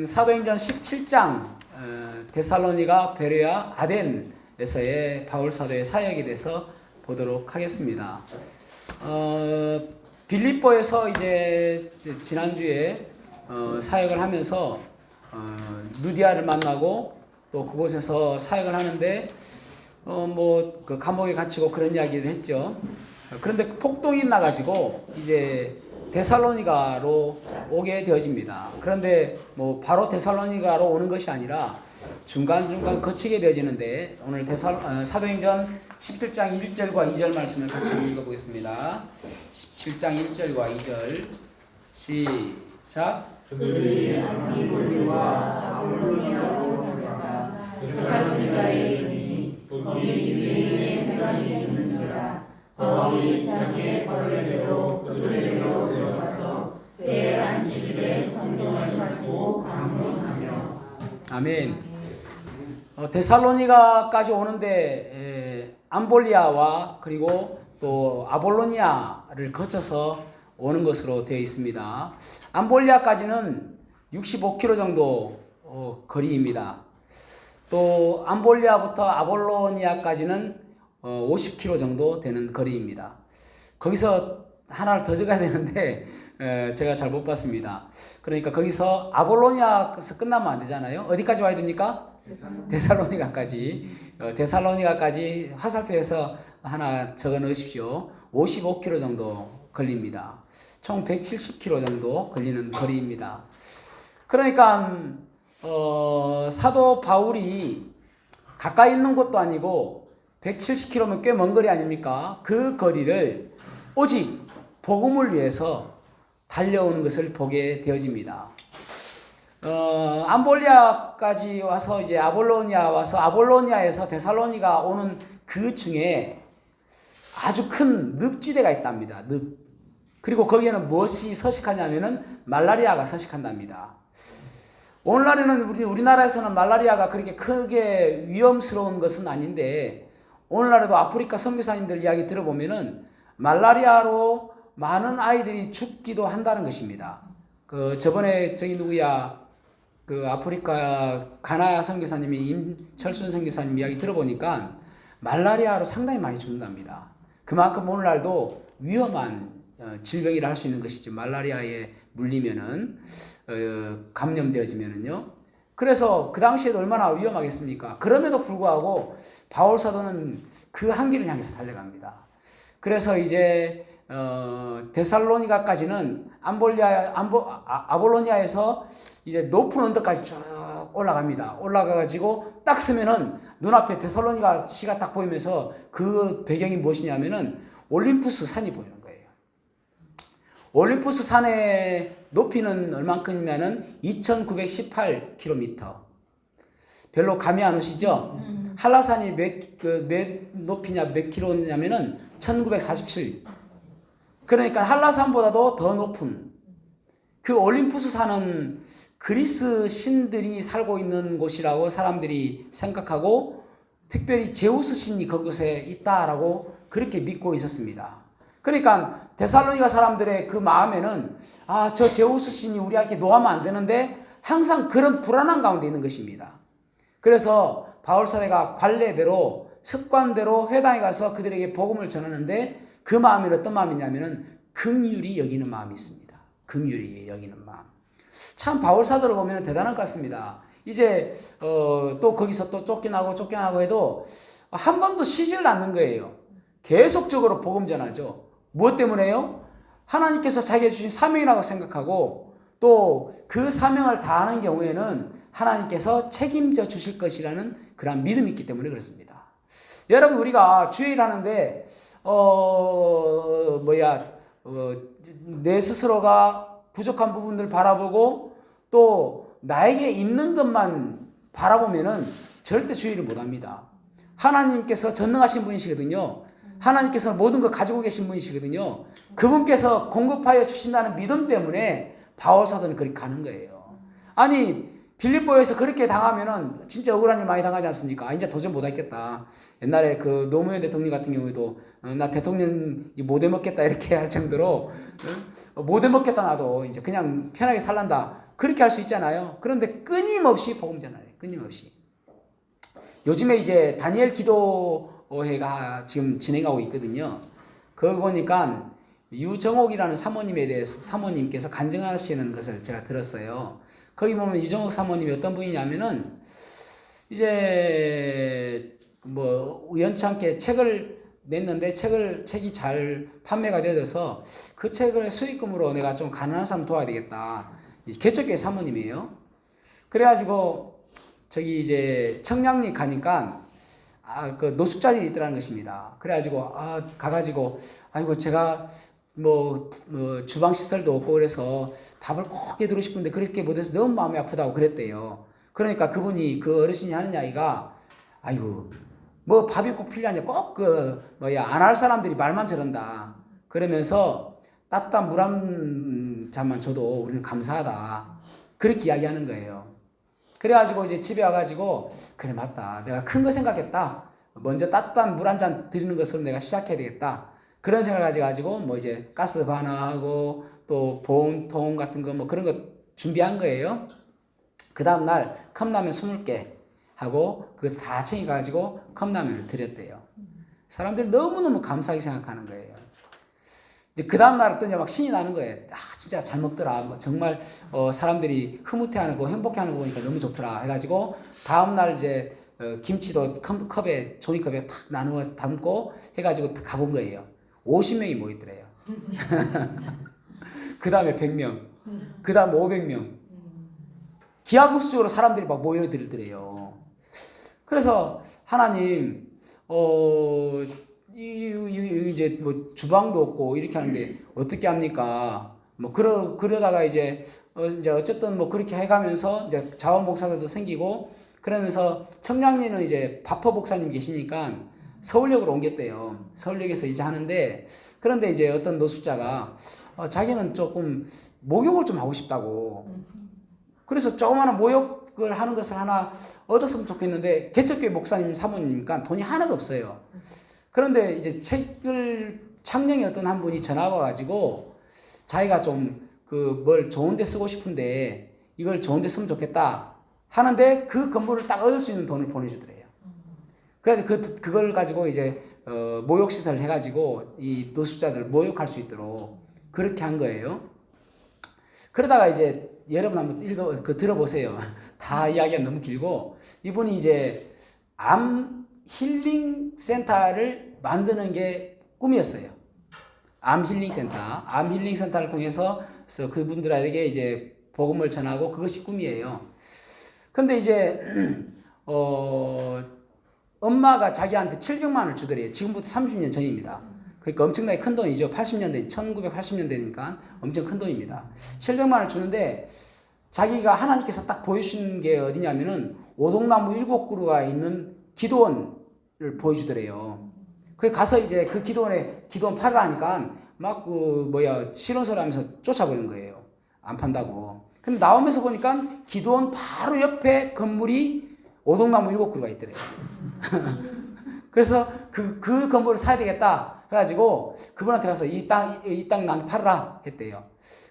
사도행전 17장 데살로니가, 베레아, 아덴에서의 바울 사도의 사역에 대해서 보도록 하겠습니다. 빌립보에서 이제 지난주에 사역을 하면서 루디아를 만나고 또 그곳에서 사역을 하는데 그 감옥에 갇히고 그런 이야기를 했죠. 그런데 폭동이 나가지고 이제 데살로니가로 오게 되어집니다. 그런데 바로 데살로니가로 오는 것이 아니라 중간중간 거치게 되어지는데 오늘 사도행전 17장 1절과 2절 말씀을 같이 읽어보겠습니다. 17장 1절과 2절 시작. 그들이 안디볼리와 아볼로니아로 다녀가 데살로니가에 이르니 거기 유대인의 회당이 있는지라. 바울이 자기의 관례대로 그들에게로 들어가서 새 안식일에 성경을 가지고 강론하며. 아멘. 데살로니가까지 오는데 암볼리아와 그리고 또 아볼로니아를 거쳐서 오는 것으로 되어 있습니다. 암볼리아까지는 65km 정도 거리입니다. 또 암볼리아부터 아볼로니아까지는 50km 정도 되는 거리입니다. 거기서 하나를 더 적어야 되는데 제가 잘 못 봤습니다. 그러니까 거기서 아볼로니아에서 끝나면 안 되잖아요. 어디까지 와야 됩니까? 데살로니가까지. 데살로니가까지 화살표에서 하나 적어 넣으십시오. 55km 정도 걸립니다. 총 170km 정도 걸리는 거리입니다. 그러니까 사도 바울이 가까이 있는 곳도 아니고 170km면 꽤 먼 거리 아닙니까? 그 거리를 오직 복음을 위해서 달려오는 것을 보게 되어집니다. 암볼리아까지 와서 이제 아볼로니아 와서 아볼로니아에서 데살로니가 오는 그 중에 아주 큰 늪지대가 있답니다. 늪. 그리고 거기에는 무엇이 서식하냐면은 말라리아가 서식한답니다. 오늘날에는 우리나라에서는 말라리아가 그렇게 크게 위험스러운 것은 아닌데 오늘날에도 아프리카 선교사님들 이야기 들어보면은 말라리아로 많은 아이들이 죽기도 한다는 것입니다. 저번에 그 아프리카 가나 선교사님이 임철순 선교사님 이야기 들어보니까 말라리아로 상당히 많이 죽는답니다. 그만큼 오늘날도 위험한 질병이라 할 수 있는 것이죠. 말라리아에 물리면은 감염되어지면은요. 그래서 그 당시에도 얼마나 위험하겠습니까? 그럼에도 불구하고 바울 사도는 그 한길을 향해서 달려갑니다. 그래서 이제 데살로니가까지는 아볼로니아에서 이제 높은 언덕까지 쭉 올라갑니다. 올라가가지고 딱 서면은 눈앞에 데살로니가 시가 딱 보이면서 그 배경이 무엇이냐면은 올림푸스 산이 보이는 거예요. 올림푸스 산의 높이는 얼만큼이냐면 2918km. 별로 감이 안 오시죠? 한라산이 몇 높이냐, 몇 킬로냐면은 1947. 그러니까 한라산보다도 더 높은 그 올림푸스 산은 그리스 신들이 살고 있는 곳이라고 사람들이 생각하고 특별히 제우스 신이 그곳에 있다라고 그렇게 믿고 있었습니다. 그러니까 데살로니가 사람들의 그 마음에는 저 제우스 신이 우리한테 노하면 안 되는데 항상 그런 불안한 가운데 있는 것입니다. 그래서 바울 사도가 관례대로 습관대로 회당에 가서 그들에게 복음을 전하는데 그 마음이 어떤 마음이냐면은 긍휼히 여기는 마음이 있습니다. 긍휼히 여기는 마음. 참 바울 사도를 보면 대단한 것 같습니다. 이제 또 거기서 또 쫓겨나고 해도 한 번도 쉬지를 않는 거예요. 계속적으로 복음 전하죠. 무엇 때문에요? 하나님께서 자기가 주신 사명이라고 생각하고 또 그 사명을 다하는 경우에는 하나님께서 책임져 주실 것이라는 그런 믿음이 있기 때문에 그렇습니다. 여러분 우리가 주일 하는데 내 스스로가 부족한 부분들 바라보고 또 나에게 있는 것만 바라보면은 절대 주의를 못합니다. 하나님께서 전능하신 분이시거든요. 하나님께서 모든 걸 가지고 계신 분이시거든요. 그분께서 공급하여 주신다는 믿음 때문에 바울 사도는 그렇게 가는 거예요. 아니 빌립보에서 그렇게 당하면은 진짜 억울한 일 많이 당하지 않습니까? 이제 도저히 못하겠다. 옛날에 그 노무현 대통령 같은 경우에도 나 대통령 못 해먹겠다 이렇게 할 정도로 못 해먹겠다 나도 이제 그냥 편하게 살란다. 그렇게 할 수 있잖아요. 그런데 끊임없이 복음 전하래요. 끊임없이. 요즘에 이제 다니엘 기도회가 지금 진행하고 있거든요. 그거 보니까 유정옥이라는 사모님께서 간증하시는 것을 제가 들었어요. 거기 보면 유정옥 사모님이 어떤 분이냐면은 이제 뭐 우연찮게 책을 냈는데 책이 잘 판매가 되어서 그 책을 수익금으로 내가 좀 가난한 사람 도와야 되겠다. 개척교회 사모님이에요. 그래가지고 저기 이제 청량리 가니까 그 노숙자들이 있더라는 것입니다. 그래가지고 가가지고 아이고 제가 뭐 주방 시설도 없고 그래서 밥을 꼭 해드리고 싶은데 그렇게 못해서 너무 마음이 아프다고 그랬대요. 그러니까 그분이 그 어르신이 하는 이야기가 아이고 뭐 밥이 꼭 필요하냐 꼭 안 할 사람들이 말만 저런다. 그러면서 따뜻한 물 한 잔만 줘도 우리는 감사하다. 그렇게 이야기하는 거예요. 그래가지고 이제 집에 와가지고 그래 맞다 내가 큰 거 생각했다. 먼저 따뜻한 물 한 잔 드리는 것으로 내가 시작해야 되겠다. 그런 생각을 가지고 뭐 이제 가스 바나하고 또 보온통 같은 거 뭐 그런 거 준비한 거예요. 그 다음날 컵라면 20개 하고 그것을 다 챙겨가지고 컵라면을 드렸대요. 사람들이 너무너무 감사하게 생각하는 거예요. 이제 그 다음날 또 이제 막 신이 나는 거예요. 진짜 잘 먹더라. 뭐 정말 사람들이 흐뭇해하는 거 행복해하는 거 보니까 너무 좋더라 해가지고 다음날 이제 김치도 종이컵에 탁 나누어 담고 해가지고 딱 가본 거예요. 50명이 모이더래요. 그 다음에 100명, 그 다음 500명. 기하급수적으로 사람들이 막 모여들더래요. 그래서 하나님, 이제 뭐 주방도 없고 이렇게 하는데 어떻게 합니까? 뭐 그러다가 이제 어쨌든 뭐 그렇게 해가면서 이제 자원봉사자도 생기고 그러면서 청량리는 이제 바퍼 목사님 계시니까 서울역으로 옮겼대요. 서울역에서 이제 하는데 그런데 이제 어떤 노숙자가 자기는 조금 목욕을 좀 하고 싶다고. 그래서 조그마한 모욕을 하는 것을 하나 얻었으면 좋겠는데 개척교회 목사님 사모님이니까 돈이 하나도 없어요. 그런데 이제 창녕에 어떤 한 분이 전화가 와가지고 자기가 좀 뭘 좋은데 쓰고 싶은데 이걸 좋은데 쓰면 좋겠다 하는데 그 건물을 딱 얻을 수 있는 돈을 보내주더래요. 그래서 그걸 가지고 이제 모욕시설을 해가지고 이 노숙자들 모욕할 수 있도록 그렇게 한 거예요. 그러다가 이제 여러분 한번 들어보세요. 다 이야기가 너무 길고 이분이 이제 암 힐링 센터를 만드는 게 꿈이었어요. 암 힐링 센터를 통해서 그분들에게 이제 복음을 전하고 그것이 꿈이에요. 근데 이제 엄마가 자기한테 700만 원을 주더래요. 지금부터 30년 전입니다. 그러니까 엄청나게 큰 돈이죠. 1980년대니까 엄청 큰 돈입니다. 700만 원을 주는데 자기가 하나님께서 딱 보여주신 게 어디냐면은 오동나무 7그루가 있는 기도원을 보여주더래요. 그래 가서 이제 그 기도원 팔으라 하니까 막 싫은 소리 하면서 쫓아버리는 거예요. 안 판다고. 근데 나오면서 보니까 기도원 바로 옆에 건물이 오동나무 7그루가 있더래요. 그래서 그 건물을 사야 되겠다 해가지고 그분한테 가서 이 땅 나한테 팔아라 했대요.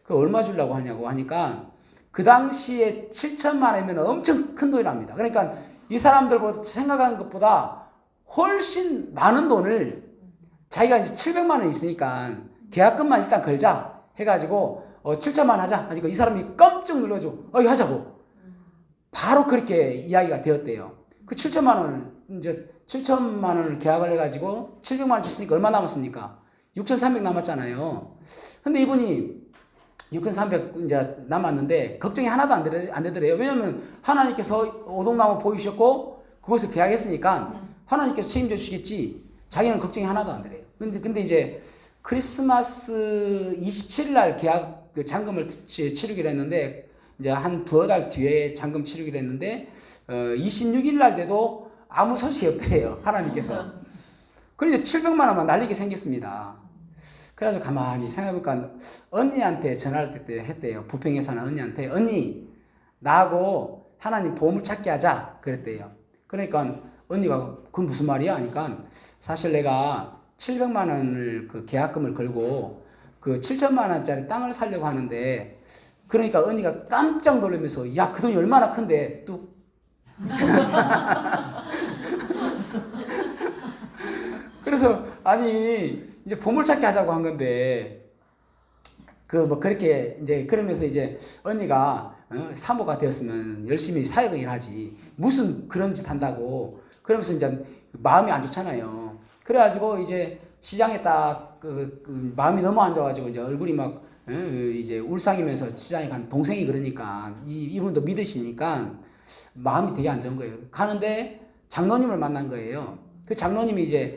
그 얼마 주려고 하냐고 하니까 그 당시에 7천만 원이면 엄청 큰 돈이랍니다. 그러니까 이 사람들 생각하는 것보다 훨씬 많은 돈을 자기가 이제 700만 원 있으니까 계약금만 일단 걸자 해가지고 7천만 원 하자. 하니까 이 사람이 깜짝 놀라죠. 하자고. 바로 그렇게 이야기가 되었대요. 그 7천만 원을 이제 7천만 원을 계약을 해가지고 700만 원 줬으니까 얼마 남았습니까? 6,300 남았잖아요. 근데 이분이 6,300 이제 남았는데 걱정이 하나도 안 되더래요. 왜냐면 하나님께서 오동나무 보이셨고 그것을 계약했으니까 하나님께서 책임져 주시겠지. 자기는 걱정이 하나도 안 되래요. 근데 이제 크리스마스 27일 날 계약 잔금을 치르기로 했는데 이제 한 두어 달 뒤에 잔금 치르기로 했는데 26일 날 돼도 아무 소식이 없대요. 하나님께서. 그래서 700만 원만 날리게 생겼습니다. 그래가지고 가만히 생각해보니까 언니한테 전화를 했대요. 부평에 사는 언니한테 언니 나하고 하나님 보물찾기 하자 그랬대요. 그러니까 언니가 그건 무슨 말이야? 하니까 사실 내가 700만 원을 그 계약금을 걸고 그 7천만 원짜리 땅을 사려고 하는데 그러니까 언니가 깜짝 놀라면서 야, 그 돈이 얼마나 큰데 뚝. 그래서 아니 이제 보물찾기 하자고 한 건데 그 뭐 그렇게 이제 그러면서 이제 언니가 사모가 되었으면 열심히 사역을 하지 무슨 그런 짓 한다고 그러면서 이제 마음이 안 좋잖아요. 그래가지고 이제 시장에 딱 그 마음이 너무 안 좋아가지고 이제 얼굴이 막 이제 울상이면서 시장에 간 동생이 그러니까 이분도 믿으시니까 마음이 되게 안 좋은 거예요. 가는데 장로님을 만난 거예요. 그 장로님이 이제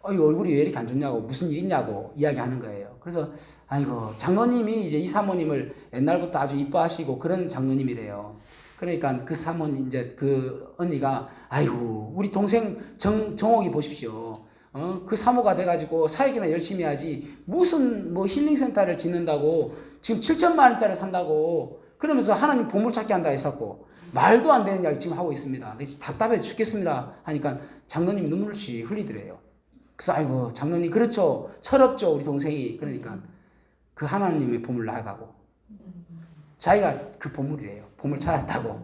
이 얼굴이 왜 이렇게 안 좋냐고 무슨 일 있냐고 이야기하는 거예요. 그래서 아이고 장로님이 이제 이 사모님을 옛날부터 아주 이뻐하시고 그런 장로님이래요. 그러니까 그 사모님 이제 그 언니가 아이고 우리 동생 정옥이 보십시오. 그 사모가 돼가지고 사역이나 열심히 하지 무슨 뭐 힐링센터를 짓는다고 지금 7천만 원짜리 산다고 그러면서 하나님 보물찾기 한다 했었고 말도 안 되는 이야기 지금 하고 있습니다. 답답해 죽겠습니다 하니까 장로님이 눈물을 흘리더래요. 그래서 아이고 장로님 그렇죠 철없죠 우리 동생이 그러니까 그 하나님의 보물 나다고 자기가 그 보물이래요. 보물 찾았다고.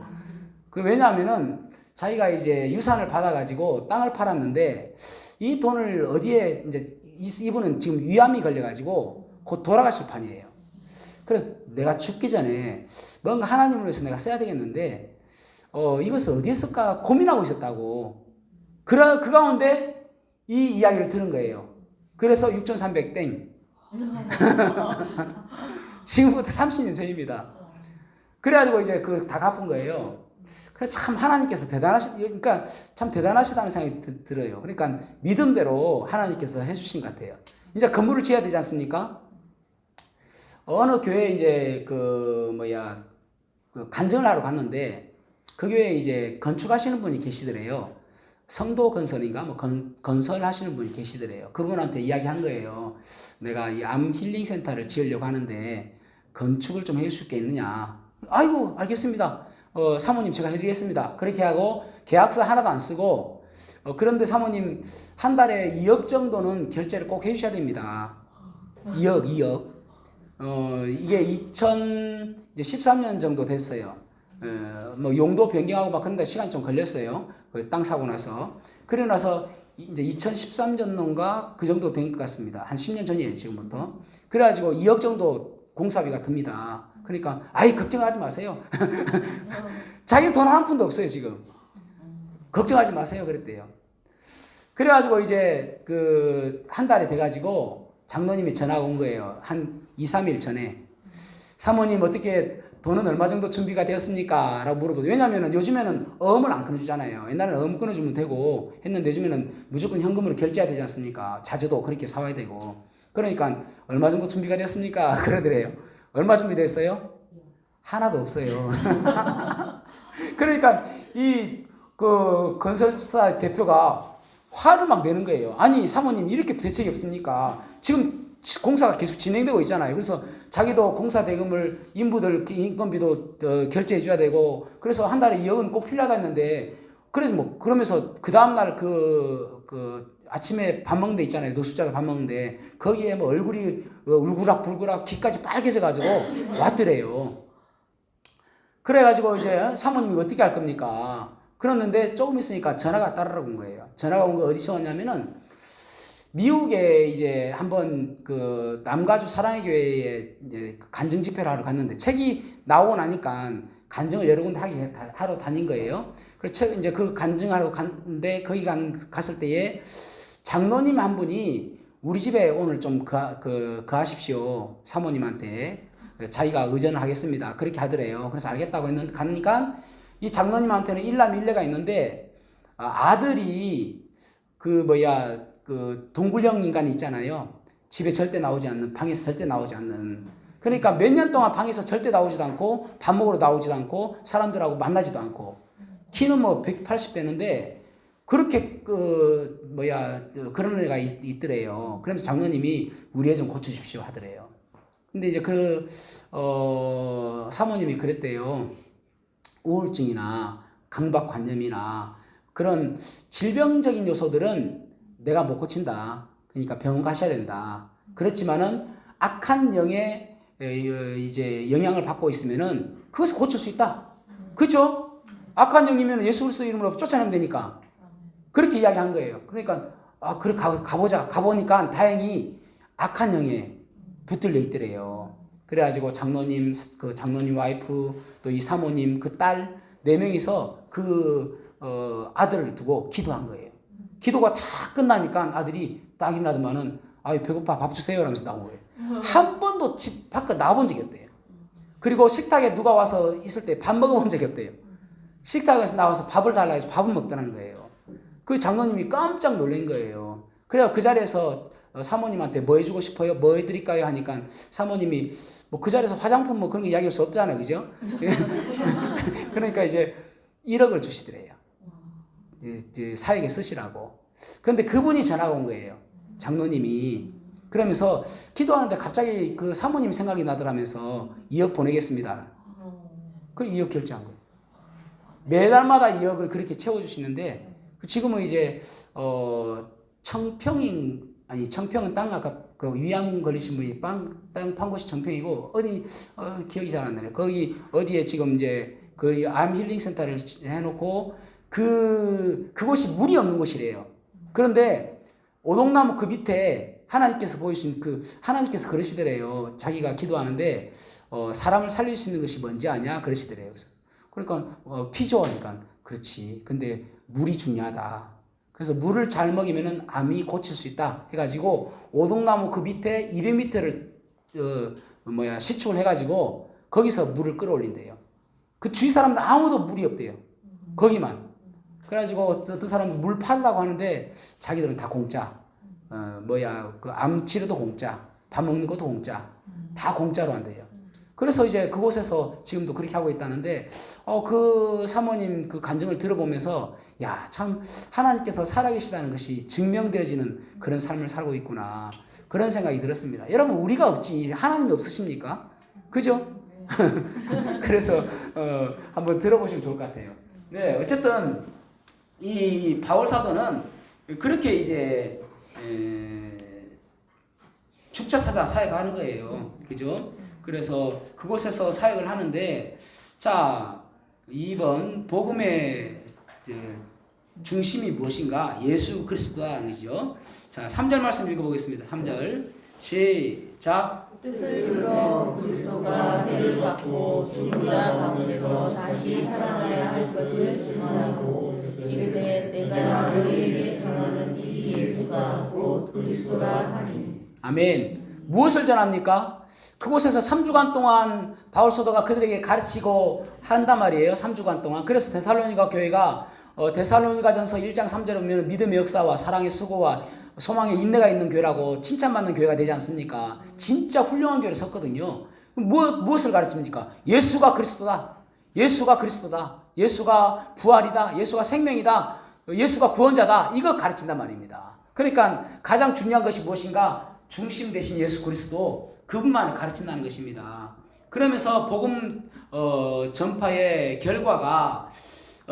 그 왜냐하면은 자기가 이제 유산을 받아가지고 땅을 팔았는데 이 돈을 어디에 이제 이분은 지금 위암이 걸려가지고 곧 돌아가실 판이에요. 그래서 내가 죽기 전에 뭔가 하나님을 위해서 내가 써야 되겠는데 이것을 어디에 쓸까 고민하고 있었다고. 그 가운데 이 이야기를 들은 거예요. 그래서 6,300 땡. 지금부터 30년 전입니다. 그래가지고 이제 그 다 갚은 거예요. 그래서 참 하나님께서 그러니까 참 대단하시다는 생각이 들어요. 그러니까 믿음대로 하나님께서 해주신 것 같아요. 이제 건물을 지어야 되지 않습니까? 어느 교회에 이제 그 간증을 하러 갔는데 그 교회에 이제 건축하시는 분이 계시더래요. 성도 건설인가 뭐 건설하시는 분이 계시더래요. 그분한테 이야기한 거예요. 내가 이 암 힐링 센터를 지으려고 하는데 건축을 좀 해줄 수 있겠느냐. 아이고 알겠습니다. 사모님 제가 해드리겠습니다. 그렇게 하고 계약서 하나도 안 쓰고 그런데 사모님 한 달에 2억 정도는 결제를 꼭 해주셔야 됩니다. 2억. 이게 2013년 정도 됐어요. 뭐 용도 변경하고 막 그런데 시간이 좀 걸렸어요. 땅 사고 나서. 그러고 나서 이제 2013년인가 그 정도 된 것 같습니다. 한 10년 전이에요, 지금부터. 그래가지고 2억 정도 공사비가 듭니다. 그러니까 아이 걱정하지 마세요. 자기 돈 한 푼도 없어요, 지금. 걱정하지 마세요, 그랬대요. 그래가지고 이제 그 한 달이 돼가지고 장로님이 전화가 온 거예요. 한 2, 3일 전에. 사모님 어떻게 돈은 얼마 정도 준비가 되었습니까? 라고 물어보고. 왜냐면은 요즘에는 어음을 안 끊어주잖아요. 옛날에는 어음 끊어주면 되고 했는데 요즘에는 무조건 현금으로 결제해야 되지 않습니까? 자재도 그렇게 사와야 되고. 그러니까 얼마 정도 준비가 되었습니까? 그러더래요. 얼마 준비됐어요? 하나도 없어요. 그러니까 이 그 건설사 대표가 화를 막 내는 거예요. 아니 사모님 이렇게 대책이 없습니까? 지금 공사가 계속 진행되고 있잖아요. 그래서 자기도 공사 대금을 인부들 인건비도 결제해 줘야 되고 그래서 한 달에 2억은 꼭 필요하다 했는데 그래서 뭐 그러면서 그 다음날 그 아침에 밥 먹는 데 있잖아요. 노숙자들 밥 먹는데 거기에 뭐 얼굴이 울그락불그락 귀까지 빨개져 가지고 왔더래요. 그래가지고 이제 사모님이 어떻게 할 겁니까? 그랬는데 조금 있으니까 전화가 따르르 온 거예요. 전화가 온 거 어디서 왔냐면은 미국에 이제 한번 그 남가주 사랑의 교회에 이제 간증 집회를 하러 갔는데 책이 나오고 나니까 간증을 여러 군데 하러 다닌 거예요. 그래서 이제 그 간증하러 갔는데 거기 갔을 때에 장로님 한 분이 우리 집에 오늘 좀 거하십시오. 사모님한테. 자기가 의전을 하겠습니다. 그렇게 하더래요. 그래서 알겠다고 했는데 가니까 이 장로님한테는 일남일녀가 있는데 아들이 그 동굴형 인간이 있잖아요. 집에 절대 나오지 않는, 방에서 절대 나오지 않는. 그러니까 몇 년 동안 방에서 절대 나오지도 않고 밥 먹으러 나오지도 않고 사람들하고 만나지도 않고 키는 뭐 180 되는데 그렇게 그런 애가 있더래요. 그러면서 장로님이 우리 애 좀 고쳐주십시오 하더래요. 근데 이제 사모님이 그랬대요. 우울증이나 강박관념이나 그런 질병적인 요소들은 내가 못 고친다. 그러니까 병원 가셔야 된다. 그렇지만은 악한 영의 이제 영향을 받고 있으면은 그것을 고칠 수 있다. 그렇죠? 악한 영이면 예수 그리스도 이름으로 쫓아내면 되니까 그렇게 이야기한 거예요. 그러니까 그래 가보자. 가보니까 다행히 악한 영에 붙들려 있더래요. 그래가지고 장로님 와이프 또 이 사모님 그 딸 4명이서 그 아들을 두고 기도한 거예요. 기도가 다 끝나니까 아들이 딱 일어나더만은 배고파 밥 주세요 라면서 나온 거예요. 한 번도 집 밖에 나와본 적이 없대요. 그리고 식탁에 누가 와서 있을 때 밥 먹어본 적이 없대요. 식탁에서 나와서 밥을 달라 해서 밥을 먹더라는 거예요. 그 장로님이 깜짝 놀란 거예요. 그래서 그 자리에서 사모님한테 뭐 해주고 싶어요? 뭐 해드릴까요? 하니까 사모님이 뭐 그 자리에서 화장품 뭐 그런 거 이야기할 수 없잖아요. 그죠? 그러니까 이제 1억을 주시더래요. 이제 사역에 쓰시라고. 그런데 그분이 전화가 온 거예요. 장로님이. 그러면서 기도하는데 갑자기 그 사모님 생각이 나더라면서 2억 보내겠습니다. 그래서 2억 결제한 거예요. 매달마다 2억을 그렇게 채워주시는데 지금은 이제 청평은 땅 아까 그 위암 걸리신 분이 땅 판 곳이 청평이고 어디 기억이 잘 안 나네. 거기 어디에 지금 이제 그 암 힐링 센터를 해놓고 그곳이 물이 없는 곳이래요. 그런데 오동나무 그 밑에 하나님께서 보이신 하나님께서 그러시더래요. 자기가 기도하는데 사람을 살릴 수 있는 것이 뭔지 아냐 그러시더래요. 그러니까 피조 하니까 그렇지. 근데 물이 중요하다. 그래서 물을 잘 먹이면은 암이 고칠 수 있다 해가지고 오동나무 그 밑에 200m를 시축을 해가지고 거기서 물을 끌어올린대요. 그 주위 사람들 아무도 물이 없대요. 거기만. 그래가지고 어떤 사람은 물 팔라고 하는데 자기들은 다 공짜. 그 암 치료도 공짜. 밥 먹는 것도 공짜. 다 공짜로 한대요. 그래서 이제 그곳에서 지금도 그렇게 하고 있다는데 그 사모님 그 간증을 들어보면서 야, 참 하나님께서 살아계시다는 것이 증명되어지는 그런 삶을 살고 있구나 그런 생각이 들었습니다. 여러분 우리가 없지 하나님이 없으십니까? 그죠? 그래서 한번 들어보시면 좋을 것 같아요. 네, 어쨌든 이 바울 사도는 그렇게 이제 축자 찾아 사역하는 거예요. 그죠? 그래서 그곳에서 사역을 하는데 자 2번 복음의 중심이 무엇인가? 예수 그리스도라는 거죠. 자 3절 말씀 읽어보겠습니다. 3절 시작. 뜻으로 그리스도가 해를 받고 죽은 자 가운데서 다시 살아나야 할 것을 증언하고 이르되 내가 너희에게 전하는 이 예수가 곧 그리스도라 하니. 아멘. 무엇을 전합니까? 그곳에서 3주간 동안 바울 사도가 그들에게 가르치고 한단 말이에요. 3주간 동안. 그래서 데살로니가 교회가 데살로니가전서 1장 3절에 보면 믿음의 역사와 사랑의 수고와 소망의 인내가 있는 교회라고 칭찬받는 교회가 되지 않습니까? 진짜 훌륭한 교회를 섰거든요. 무엇을 가르칩니까? 예수가 그리스도다. 예수가 그리스도다. 예수가 부활이다. 예수가 생명이다. 예수가 구원자다. 이거 가르친단 말입니다. 그러니까 가장 중요한 것이 무엇인가? 중심 대신 예수 그리스도 그분만 가르친다는 것입니다. 그러면서 복음 전파의 결과가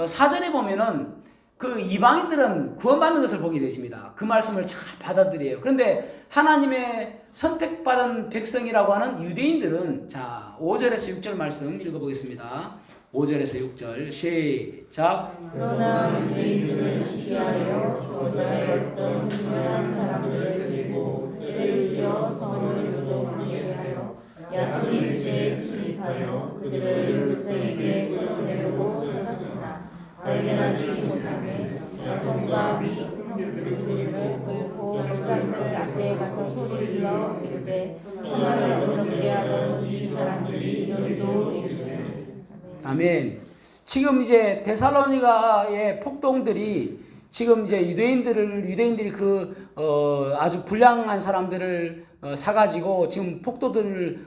사전에 보면은 그 이방인들은 구원받는 것을 보게 되십니다. 그 말씀을 잘 받아들여요. 그런데 하나님의 선택받은 백성이라고 하는 유대인들은 자 5절에서 6절 말씀 읽어보겠습니다. 5절에서 6절 시작. 그러나 유대인들은 시기하여 저자의 어떤 분열한 사람들을 들고 때를 지어 성을 요동하게 하여 야손의 집에 침입하여 그들을 백성에게 끌어내려고 찾았으나 발견하지 못하며 야손과 위 형제들을 끌고 목사들 앞에 가서 소리질러 이르되 천하를 어둡게 하던 이 사람들이 여기도 이르되. 아멘. 지금 이제 데살로니가의 폭동들이 지금 이제 유대인들이 아주 불량한 사람들을 사가지고 지금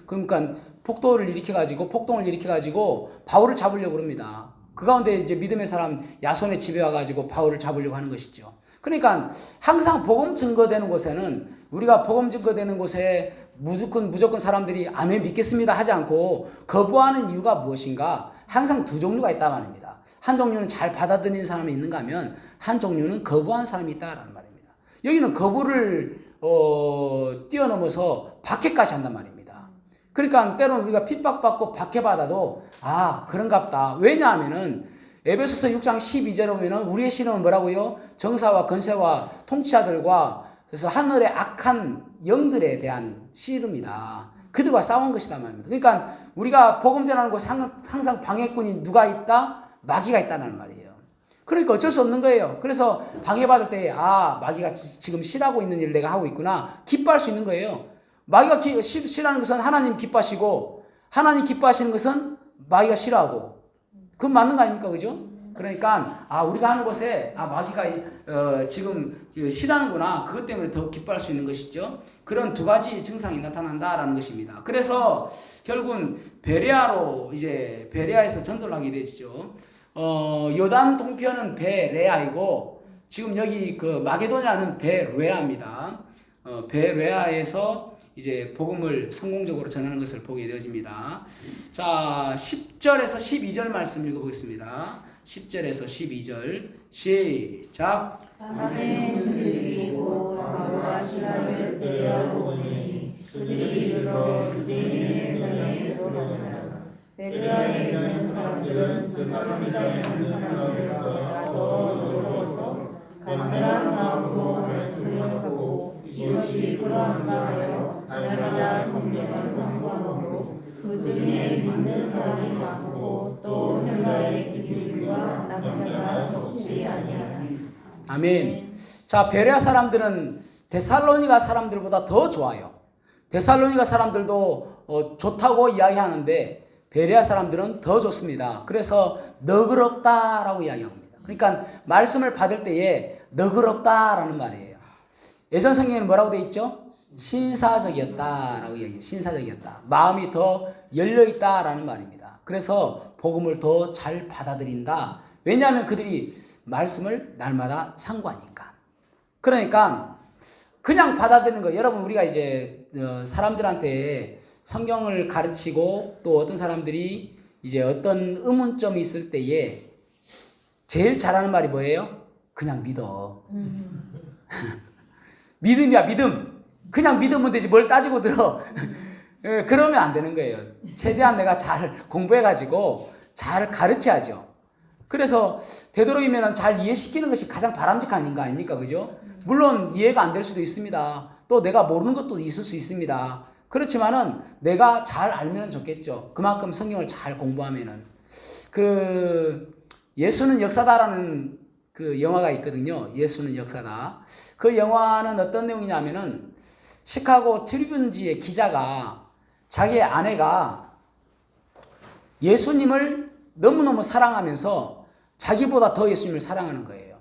그러니까 폭동을 일으켜가지고 바울을 잡으려고 합니다. 그 가운데 이제 믿음의 사람 야손의 집에 와가지고 바울을 잡으려고 하는 것이죠. 그러니까 항상 복음 증거되는 곳에는 우리가 복음 증거되는 곳에 무조건 사람들이 아멘 믿겠습니다 하지 않고 거부하는 이유가 무엇인가? 항상 두 종류가 있단 말입니다. 한 종류는 잘 받아들이는 사람이 있는가 하면 한 종류는 거부하는 사람이 있다라는 말입니다. 여기는 거부를 뛰어넘어서 박해까지 한단 말입니다. 그러니까 때로는 우리가 핍박받고 박해받아도 그런갑다. 왜냐하면은 에베소서 6장 12절에 보면은 우리의 씨름은 뭐라고요? 정사와 권세와 통치자들과 그래서 하늘의 악한 영들에 대한 씨름이다. 그들과 싸운 것이다 말입니다. 그러니까 우리가 복음 전하는 곳에 항상 방해꾼이 누가 있다? 마귀가 있다는 말이에요. 그러니까 어쩔 수 없는 거예요. 그래서 방해받을 때 마귀가 지금 싫어하고 있는 일을 내가 하고 있구나. 기뻐할 수 있는 거예요. 마귀가 싫어하는 것은 하나님 기뻐하시고 하나님 기뻐하시는 것은 마귀가 싫어하고 그건 맞는 거 아닙니까? 그죠? 그러니까 우리가 하는 것에 마귀가 지금 싫어하는구나. 그것 때문에 더 기뻐할 수 있는 것이죠. 그런 두 가지 증상이 나타난다라는 것입니다. 그래서 결국은 베레아에서 전도를 하게 되죠. 요단 동편은 베레아이고 지금 여기 그 마게도냐는 베레아입니다. 베레아에서 이제 복음을 성공적으로 전하는 것을 보게 되어집니다. 자, 10절에서 12절 말씀 읽어보겠습니다. 10절에서 12절 시작. 밤에 그들이 곧 바로와 신라를 베레아로 보내니 그들이 이르러 유대인의 땅에 들어가니라. 베레아에 있는 사람들은 데살로니가에 있는 사람들보다 더 즐거워서 간절한 마음으로 말씀을 하고 이것이 그러한가 하여 날마다 성전을 선포함으로 그 중에 믿는 사람이 많고 또 헬라의 기준과 남자가 적지 아니하라. 아멘. 자, 베레아 사람들은 데살로니가 사람들보다 더 좋아요. 데살로니가 사람들도 좋다고 이야기하는데 베레아 사람들은 더 좋습니다. 그래서 너그럽다라고 이야기합니다. 그러니까 말씀을 받을 때에 너그럽다라는 말이에요. 예전 성경에는 뭐라고 되어 있죠? 신사적이었다라고 이야기해요. 신사적이었다. 마음이 더 열려있다라는 말입니다. 그래서 복음을 더 잘 받아들인다. 왜냐하면 그들이 말씀을 날마다 상고하니까. 그러니까 그냥 받아들이는 거. 여러분 우리가 이제 사람들한테 성경을 가르치고 또 어떤 사람들이 이제 어떤 의문점이 있을 때에 제일 잘하는 말이 뭐예요? 그냥 믿어. 믿음이야, 믿음. 그냥 믿으면 되지 뭘 따지고 들어. 그러면 안 되는 거예요. 최대한 내가 잘 공부해가지고 잘 가르쳐야죠. 그래서 되도록이면 잘 이해시키는 것이 가장 바람직한 거 아닙니까? 그죠? 물론 이해가 안 될 수도 있습니다. 또 내가 모르는 것도 있을 수 있습니다. 그렇지만은 내가 잘 알면 좋겠죠. 그만큼 성경을 잘 공부하면은. 예수는 역사다라는 그 영화가 있거든요. 예수는 역사다. 그 영화는 어떤 내용이냐면은 시카고 트리뷴지의 기자가 자기의 아내가 예수님을 너무너무 사랑하면서 자기보다 더 예수님을 사랑하는 거예요.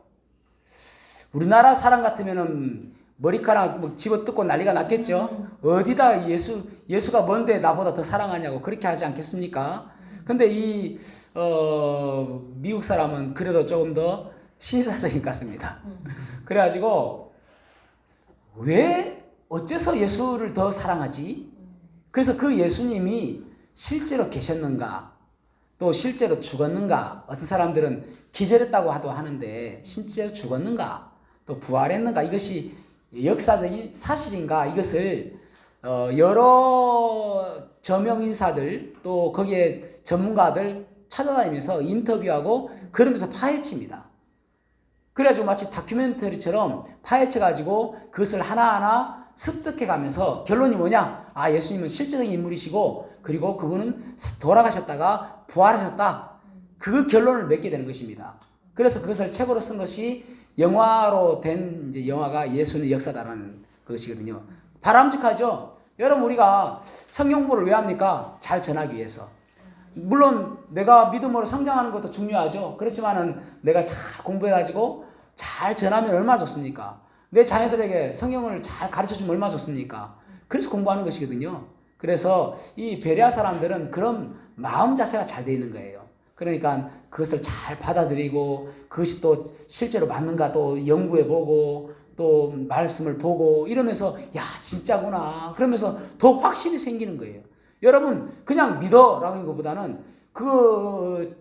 우리나라 사람 같으면은 머리카락 집어뜯고 난리가 났겠죠. 어디다 예수가 뭔데 나보다 더 사랑하냐고 그렇게 하지 않겠습니까? 근데 미국 사람은 그래도 조금 더 신사적인 것 같습니다. 그래가지고 어째서 예수를 더 사랑하지? 그래서 그 예수님이 실제로 계셨는가? 또 실제로 죽었는가? 어떤 사람들은 기절했다고 하는데 실제로 죽었는가? 또 부활했는가? 이것이 역사적인 사실인가? 이것을 여러 저명 인사들 또 거기에 전문가들 찾아다니면서 인터뷰하고 그러면서 파헤칩니다. 그래가지고 마치 다큐멘터리처럼 파헤쳐가지고 그것을 하나하나 습득해가면서 결론이 뭐냐? 예수님은 실제적인 인물이시고 그리고 그분은 돌아가셨다가 부활하셨다. 그 결론을 맺게 되는 것입니다. 그래서 그것을 책으로 쓴 것이 영화로 된 이제 영화가 예수는 역사다라는 것이거든요. 바람직하죠? 여러분 우리가 성경 공부를 왜 합니까? 잘 전하기 위해서. 물론 내가 믿음으로 성장하는 것도 중요하죠. 그렇지만은 내가 잘 공부해가지고 잘 전하면 얼마나 좋습니까? 내 자녀들에게 성경을 잘 가르쳐주면 얼마나 좋습니까? 그래서 공부하는 것이거든요. 그래서 이 베레아 사람들은 그런 마음 자세가 잘 돼 있는 거예요. 그러니까 그것을 잘 받아들이고 그것이 또 실제로 맞는가 또 연구해보고 또 말씀을 보고 이러면서 야 진짜구나 그러면서 더 확신이 생기는 거예요. 여러분 그냥 믿어라는 것보다는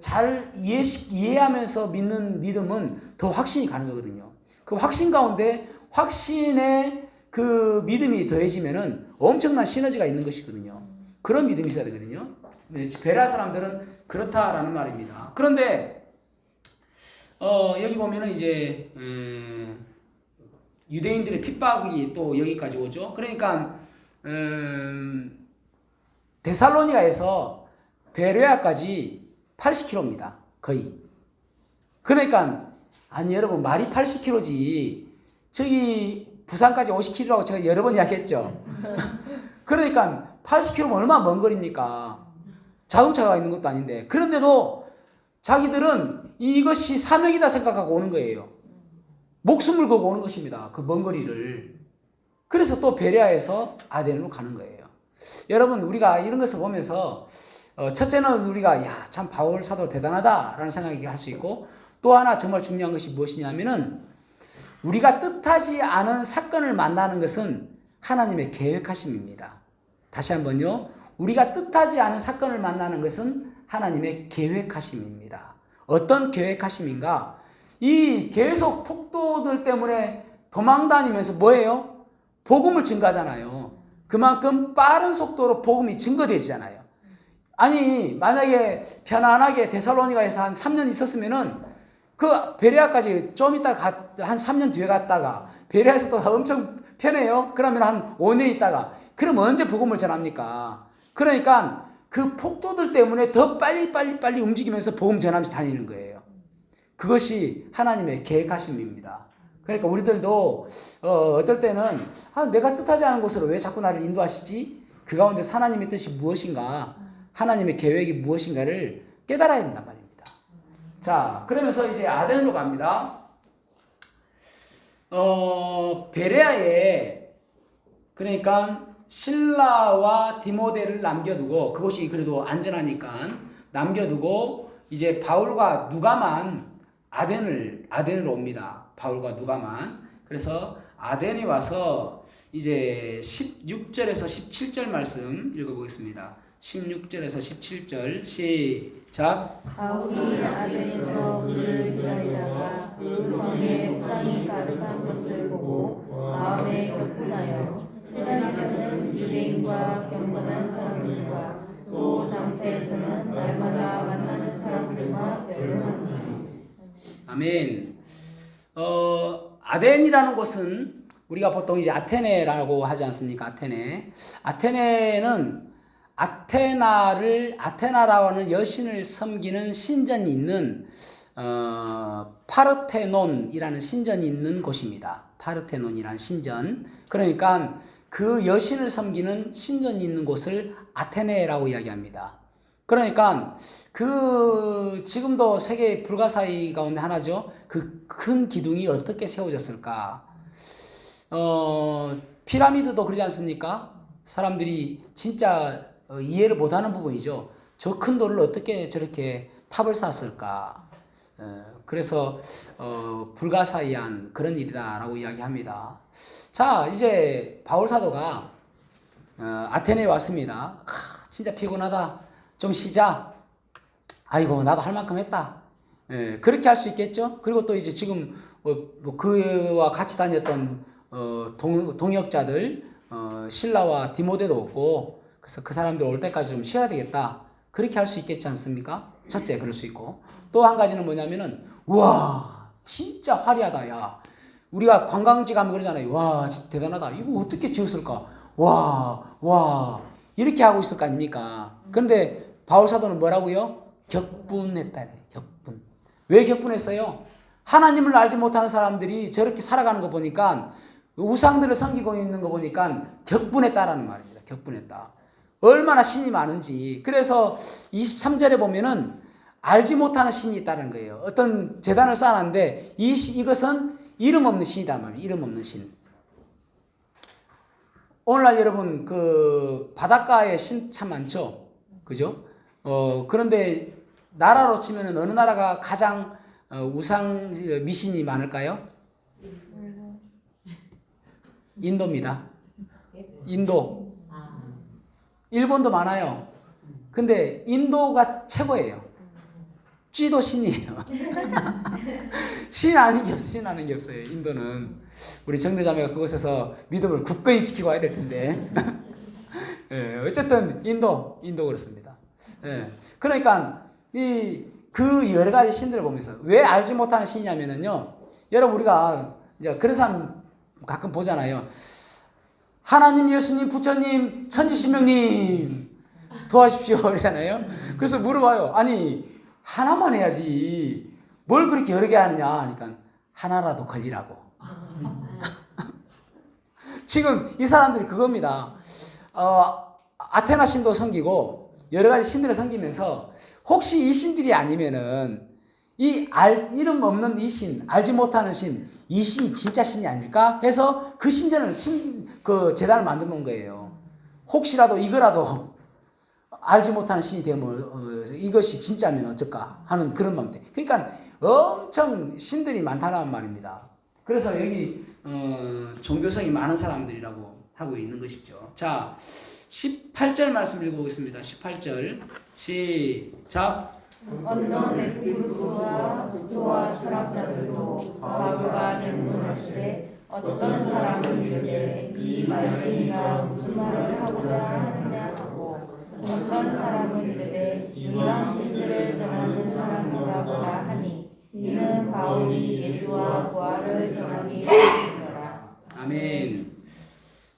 잘 이해하면서 믿는 믿음은 더 확신이 가는 거거든요. 그 확신 가운데 확신의 그 믿음이 더해지면은 엄청난 시너지가 있는 것이거든요. 그런 믿음이 있어야 되거든요. 베레아 사람들은 그렇다라는 말입니다. 그런데 여기 보면은 이제 유대인들의 핍박이 또 여기까지 오죠. 그러니까 데살로니가에서 베레아까지 80km입니다. 거의. 그러니까 아니 여러분 말이 80km지 저기 부산까지 50km라고 제가 여러 번 이야기했죠. 그러니까 80km면 얼마나 먼 거리입니까? 자동차가 있는 것도 아닌데. 그런데도 자기들은 이것이 사명이다 생각하고 오는 거예요. 목숨을 걸고 오는 것입니다. 그 먼 거리를. 그래서 또 베레아에서 아덴으로 가는 거예요. 여러분 우리가 이런 것을 보면서 첫째는 우리가 야, 참 바울 사도 대단하다라는 생각이 할 수 있고 또 하나 정말 중요한 것이 무엇이냐면은 우리가 뜻하지 않은 사건을 만나는 것은 하나님의 계획하심입니다. 다시 한번요. 우리가 뜻하지 않은 사건을 만나는 것은 하나님의 계획하심입니다. 어떤 계획하심인가? 이 계속 폭도들 때문에 도망다니면서 뭐예요? 복음을 증가하잖아요. 그만큼 빠른 속도로 복음이 증거되잖아요. 아니 만약에 편안하게 데살로니가에서 한 3년 있었으면은 그 베레아까지 좀 있다 한 3년 뒤에 갔다가 베레아에서도 엄청 편해요. 그러면 한 5년 있다가 그럼 언제 복음을 전합니까? 그러니까 그 폭도들 때문에 더 빨리 움직이면서 복음 전하면서 다니는 거예요. 그것이 하나님의 계획하심입니다. 그러니까 우리들도 어떨 때는 내가 뜻하지 않은 곳으로 왜 자꾸 나를 인도하시지? 그 가운데 하나님의 뜻이 무엇인가? 하나님의 계획이 무엇인가를 깨달아야 된단 말입니다. 자, 그러면서 이제 아덴으로 갑니다. 베레아에 그러니까 실라와 디모데를 남겨두고 그곳이 그래도 안전하니까 남겨두고 이제 바울과 누가만 아덴으로 옵니다. 바울과 누가만. 그래서 아덴에 와서 이제 16절에서 17절 말씀 읽어보겠습니다. 16절에서 17절 시작. 바울이 아덴에서 그를 기다리다가 그 성에 우상이 가득한 것을 보고 마음에 격분하여 회당에서는 유대인과 경건한 사람들과 또 장터에서는 날마다 만나는 사람들과 변론하니. 아멘. 아덴이라는 곳은 우리가 보통 이제 아테네라고 하지 않습니까? 아테네는 아테나라는 여신을 섬기는 신전이 있는 파르테논이라는 신전이 있는 곳입니다. 파르테논이라는 신전. 그러니까 그 여신을 섬기는 신전이 있는 곳을 아테네라고 이야기합니다. 그러니까 그 지금도 세계 불가사의 가운데 하나죠. 그 큰 기둥이 어떻게 세워졌을까? 피라미드도 그러지 않습니까? 사람들이 진짜 이해를 못하는 부분이죠. 저 큰 돌을 어떻게 저렇게 탑을 쌓았을까? 그래서 불가사의한 그런 일이다라고 이야기합니다. 자, 이제 바울 사도가 아테네에 왔습니다. 진짜 피곤하다. 좀 쉬자. 아이고 나도 할 만큼 했다. 그렇게 할 수 있겠죠. 그리고 또 이제 지금 그와 같이 다녔던 동역자들 실라와 디모데도 없고 그래서 그 사람들 올 때까지 좀 쉬어야 되겠다. 그렇게 할 수 있겠지 않습니까? 첫째 그럴 수 있고 또 한 가지는 뭐냐면은 우와 진짜 화려하다. 야 우리가 관광지 가면 그러잖아요. 와 진짜 대단하다. 이거 어떻게 지었을까? 와 이렇게 하고 있을 거 아닙니까? 그런데 바울 사도는 뭐라고요? 격분했다. 격분. 왜 격분했어요? 하나님을 알지 못하는 사람들이 저렇게 살아가는 거 보니까 우상들을 섬기고 있는 거 보니까 격분했다라는 말입니다. 격분했다. 얼마나 신이 많은지. 그래서 23절에 보면은 알지 못하는 신이 있다는 거예요. 어떤 제단을 쌓았는데 이것은 이름 없는 신이다 말이에요. 이름 없는 신. 오늘날 여러분 그 바닷가에 신 참 많죠. 그죠? 그런데 나라로 치면은 어느 나라가 가장 우상 미신이 많을까요? 인도입니다. 인도. 일본도 많아요. 근데 인도가 최고예요. 쥐도 신이에요. 신 아는 게 없어요. 인도는. 우리 정대자매가 그곳에서 믿음을 굳건히 지키고 와야 될 텐데. 예, 어쨌든 인도 그렇습니다. 예, 그러니까 그 여러 가지 신들을 보면서 왜 알지 못하는 신이냐면은요, 여러분 우리가 이제 그런 사람 가끔 보잖아요. 하나님, 예수님, 부처님, 천지신명님 도와주십시오 그러잖아요. 그래서 물어봐요. 아니 하나만 해야지 뭘 그렇게 여러 개 하느냐 하니까 하나라도 걸리라고. 지금 이 사람들이 그겁니다. 아테나 신도 섬기고 여러 가지 신들을 섬기면서 혹시 이 신들이 아니면은 이름 없는 이 신, 알지 못하는 신, 이 신이 진짜 신이 아닐까 해서 그 신전을 그 재단을 만든 건 거예요. 혹시라도 이거라도 알지 못하는 신이 되면 이것이 진짜면 어쩔까 하는 그런 마음 때문에. 그러니까 엄청 신들이 많다는 말입니다. 그래서 여기 종교성이 많은 사람들이라고 하고 있는 것이죠. 자, 18절 말씀 읽어보겠습니다. 18절 시작. 어떤 에피쿠로스와 스토아 철학자들도 바울과 질문하시되 어떤 사람은 이르되 이 말씀이가 무슨 말을 하고자 하느냐 하고 어떤 사람은 이르되 이방 신들을 전하는 사람인가 보다 하니 이는 바울이 예수와 부활을 전하기 위함이니라. 아멘.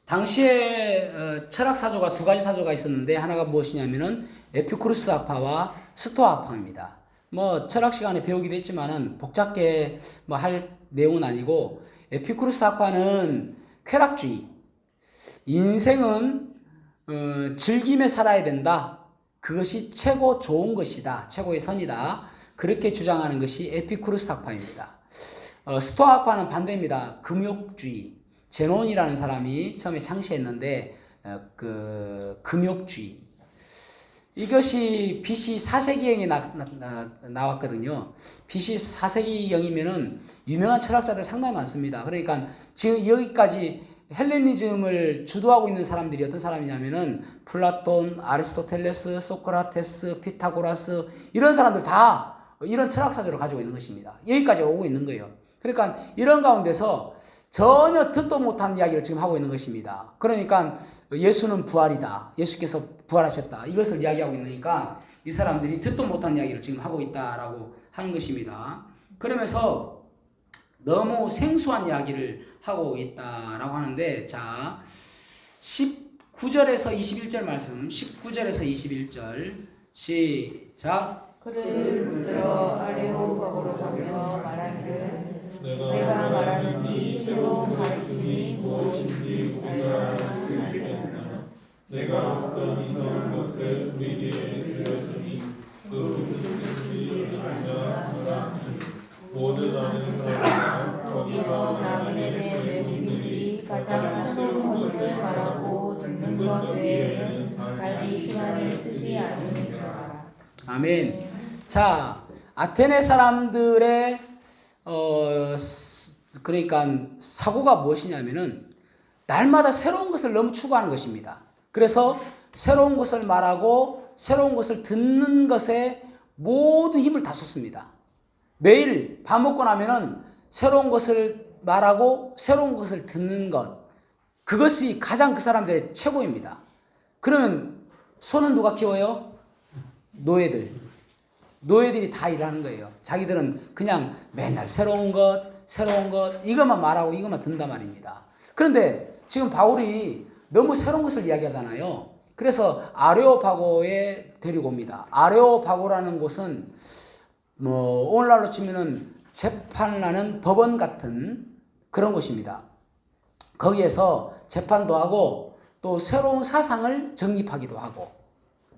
당시에 철학 사조가 두 가지 사조가 있었는데 하나가 무엇이냐면은 에피쿠로스 학파와 스토아 학파입니다. 뭐 철학 시간에 배우기도 했지만은 복잡게 뭐 할 내용은 아니고 에피쿠로스 학파는 쾌락주의, 인생은 즐기며 살아야 된다. 그것이 최고 좋은 것이다. 최고의 선이다. 그렇게 주장하는 것이 에피쿠로스 학파입니다. 스토아 학파는 반대입니다. 금욕주의. 제논이라는 사람이 처음에 창시했는데 그 금욕주의. 이것이 BC 4세기경에 나왔거든요. BC 4세기경이면은 유명한 철학자들 상당히 많습니다. 그러니까 지금 여기까지 헬레니즘을 주도하고 있는 사람들이 어떤 사람이냐면은 플라톤, 아리스토텔레스, 소크라테스, 피타고라스 이런 사람들 다 이런 철학사조를 가지고 있는 것입니다. 여기까지 오고 있는 거예요. 그러니까 이런 가운데서 전혀 듣도 못한 이야기를 지금 하고 있는 것입니다. 그러니까 예수는 부활이다. 예수께서 부활하셨다. 이것을 이야기하고 있으니까 이 사람들이 듣도 못한 이야기를 지금 하고 있다라고 하는 것입니다. 그러면서 너무 생소한 이야기를 하고 있다라고 하는데, 자 19절에서 21절 말씀, 19절에서 21절 시작. 그를 붙들어 아레오파고로 가며 말하기를 내가 말하는 이 새로운 가르침이 무엇인지 알려주시면 내가 어떤 이상한 것을 우리에게 들렸으니 그 뜻이 알자 하라. 모든 아는 사람과 거기서 나그네 된 외국인들이 가장 새로운 것을 말하고 듣는 것 외에는 달리 시간을 쓰지 않으니라. 아멘. 자, 아테네 사람들의 그러니까 사고가 무엇이냐면은 날마다 새로운 것을 너무 추구하는 것입니다. 그래서 새로운 것을 말하고 새로운 것을 듣는 것에 모든 힘을 다 쏟습니다. 매일 밥 먹고 나면은 새로운 것을 말하고 새로운 것을 듣는 것, 그것이 가장 그 사람들의 최고입니다. 그러면 소는 누가 키워요? 노예들이 다 일하는 거예요. 자기들은 그냥 맨날 새로운 것 이것만 말하고 이것만 듣는단 말입니다. 그런데 지금 바울이 너무 새로운 것을 이야기하잖아요. 그래서 아레오파고에 데리고 옵니다. 아레오파고라는 곳은 뭐 오늘날로 치면은 재판을 하는 법원 같은 그런 곳입니다. 거기에서 재판도 하고 또 새로운 사상을 정립하기도 하고,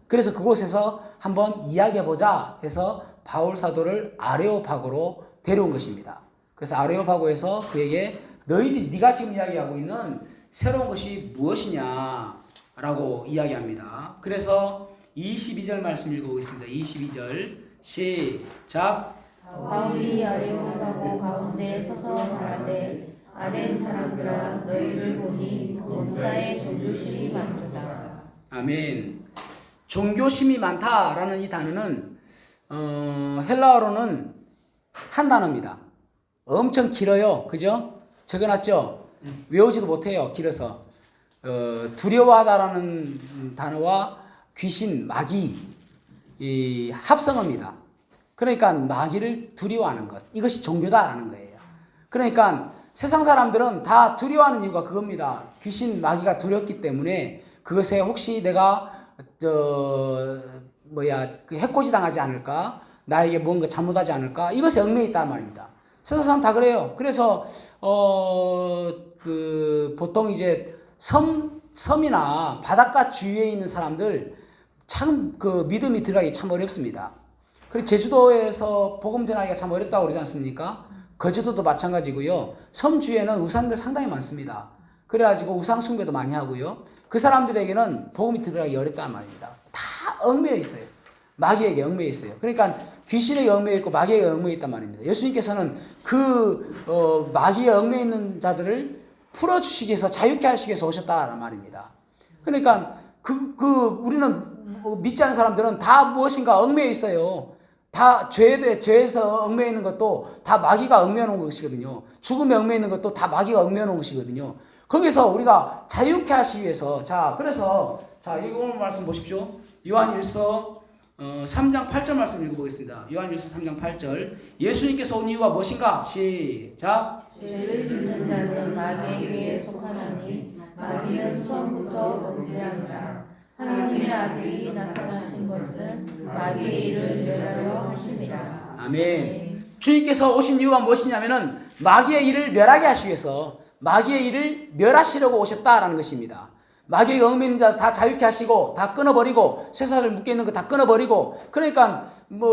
그래서 그곳에서 한번 이야기해보자 해서 바울 사도를 아레오파고로 데려온 것입니다. 그래서 아레오파고에서 그에게 네가 지금 이야기하고 있는 새로운 것이 무엇이냐라고 이야기합니다. 그래서 22절 말씀 읽어보겠습니다. 22절 시작. 바울이 아레오파고 가운데 서서 말하되 아덴 사람들아 너희를 보니 본사에 종교심이 많도다. 아멘. 종교심이 많다라는 이 단어는 헬라어로는 한 단어입니다. 엄청 길어요. 그죠? 적어놨죠? 외우지도 못해요. 길어서. 두려워하다라는 단어와 귀신, 마귀 이 합성어입니다. 그러니까 마귀를 두려워하는 것, 이것이 종교다라는 거예요. 그러니까 세상 사람들은 다 두려워하는 이유가 그겁니다. 귀신, 마귀가 두렵기 때문에 그것에 혹시 내가 그 해코지 당하지 않을까, 나에게 뭔가 잘못하지 않을까, 이것에 얽매여 있단 말입니다. 세상 사람 다 그래요. 그래서 보통 이제 섬이나 바닷가 주위에 있는 사람들 참 그 믿음이 들어가기 참 어렵습니다. 그리고 제주도에서 복음 전하기가 참 어렵다고 그러지 않습니까? 거제도도 마찬가지고요. 섬 주위에는 우상들 상당히 많습니다. 그래가지고 우상 숭배도 많이 하고요. 그 사람들에게는 복음이 들어가기 어렵다는 말입니다. 다 얽매여 있어요. 마귀에게 얽매여 있어요. 그러니까 귀신에게 얽매여 있고 마귀에게 얽매여 있단 말입니다. 예수님께서는 마귀에 얽매여 있는 자들을 풀어주시기 위해서 자유케 하시기 위해서 오셨다는 말입니다. 그러니까 우리는 믿지 않는 사람들은 다 무엇인가 얽매여 있어요. 다 죄에서 얽매여 있는 것도 다 마귀가 얽매여 놓은 것이거든요. 죽음에 얽매여 있는 것도 다 마귀가 얽매여 놓은 것이거든요. 거기서 우리가 자유케 하시기 위해서 그래서 이거 오늘 말씀 보십시오. 요한일서 3장 8절 말씀 읽어보겠습니다. 요한일서 3장 8절. 예수님께서 온 이유가 무엇인가? 시작. 죄를 짓는 자는 마귀에게 속하나니 마귀는 처음부터 범죄함이라. 하나님의 아들이 나타나신 것은 마귀의 일을 멸하려 하심이라. 아멘. 주님께서 오신 이유가 무엇이냐면은 마귀의 일을 멸하게 하시기 위해서, 마귀의 일을 멸하시려고 오셨다라는 것입니다. 마귀의 얽매여 있는 자 다 자유케 하시고 다 끊어버리고, 쇠사슬 묶여 있는 거 다 끊어버리고, 그러니까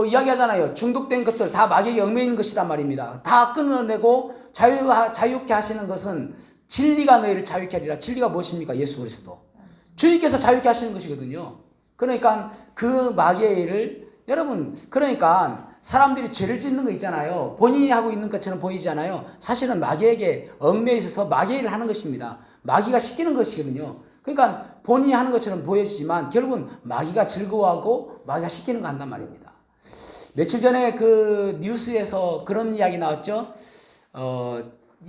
이야기하잖아요. 중독된 것들 다 마귀에게 얽매여 있는 것이단 말입니다. 다 끊어내고 자유케 하시는 것은 진리가 너희를 자유케 하리라. 진리가 무엇입니까? 예수 그리스도. 주님께서 자유케 하시는 것이거든요. 그러니까 그 마귀의 일을, 여러분, 그러니까 사람들이 죄를 짓는 거 있잖아요. 본인이 하고 있는 것처럼 보이잖아요. 사실은 마귀에게 얽매여 있어서 마귀의 일을 하는 것입니다. 마귀가 시키는 것이거든요. 그러니까 본인이 하는 것처럼 보여지지만 결국은 마귀가 즐거워하고 마귀가 시키는 거 한단 말입니다. 며칠 전에 그 뉴스에서 그런 이야기 나왔죠.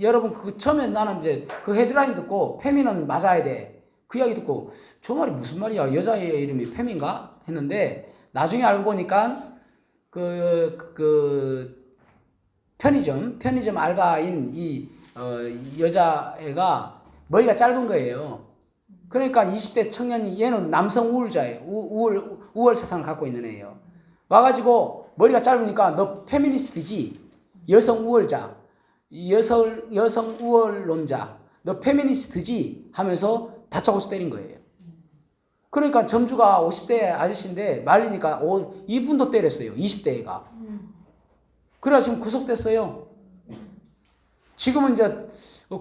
여러분 처음에 나는 이제 그 헤드라인 듣고 페미는 맞아야 돼. 그 이야기 듣고 저 말이 무슨 말이야? 여자의 이름이 페미인가? 했는데 나중에 알고 보니까 편의점 알바인 이 여자애가 머리가 짧은 거예요. 그러니까 20대 청년이, 얘는 남성 우울자예요. 우월 세상을 갖고 있는 애예요. 와가지고 머리가 짧으니까 너 페미니스트지? 여성 우월자, 여성 우월론자, 너 페미니스트지? 하면서 다짜고짜 때린 거예요. 그러니까 점주가 50대 아저씨인데 말리니까 이분도 때렸어요. 20대가. 그래가 지금 구속됐어요. 지금은 이제